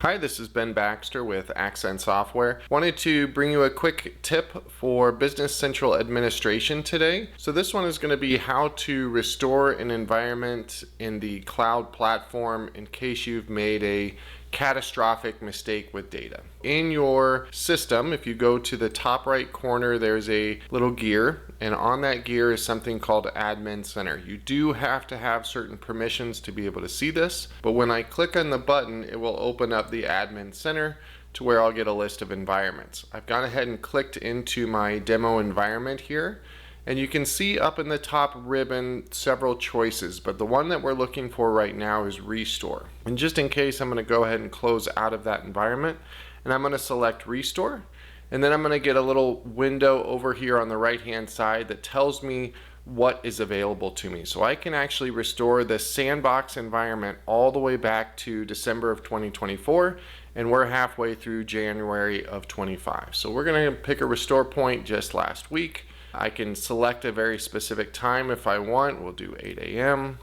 Hi, this is Ben Baxter with Accent Software. Wanted to bring you a quick tip for Business Central administration today. So this one is going to be how to restore an environment in the cloud platform in case you've made a catastrophic mistake with data. In your system, if you go to the top right corner, there's a little gear, and on that gear is something called Admin Center. You do have to have certain permissions to be able to see this, but when I click on the button, it will open up the Admin Center to where I'll get a list of environments. I've gone ahead and clicked into my demo environment here, and you can see up in the top ribbon several choices, but the one that we're looking for right now is Restore. And just in case, I'm going to go ahead and close out of that environment, and I'm going to select Restore, and then I'm going to get a little window over here on the right hand side that tells me what is available to me. So I can actually restore the sandbox environment all the way back to December of 2024, and we're halfway through January of 25. So we're going to pick a restore point just last week. I can select a very specific time if I want. We'll do 8 a.m.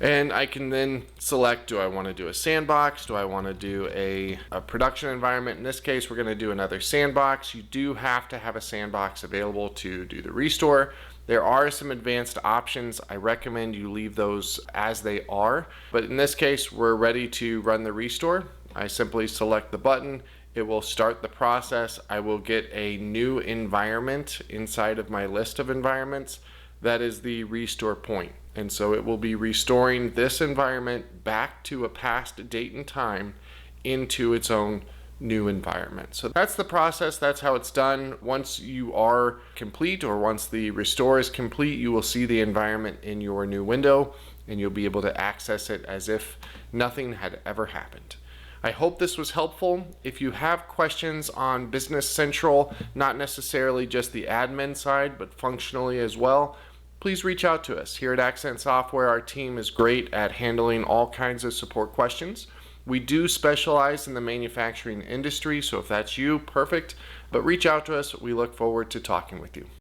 And I can then select, do I want to do a sandbox? Do I want to do a production environment? In this case, we're going to do another sandbox. You do have to have a sandbox available to do the restore. There are some advanced options. I recommend you leave those as they are. But in this case, we're ready to run the restore. I simply select the button. It will start the process. I will get a new environment inside of my list of environments. That is the restore point. And so it will be restoring this environment back to a past date and time into its own new environment. So that's the process. That's how it's done. Once you are complete, or once the restore is complete, you will see the environment in your new window, and you'll be able to access it as if nothing had ever happened. I hope this was helpful. If you have questions on Business Central, not necessarily just the admin side, but functionally as well, please reach out to us. Here at Accent Software, our team is great at handling all kinds of support questions. We do specialize in the manufacturing industry, so if that's you, perfect. But reach out to us. We look forward to talking with you.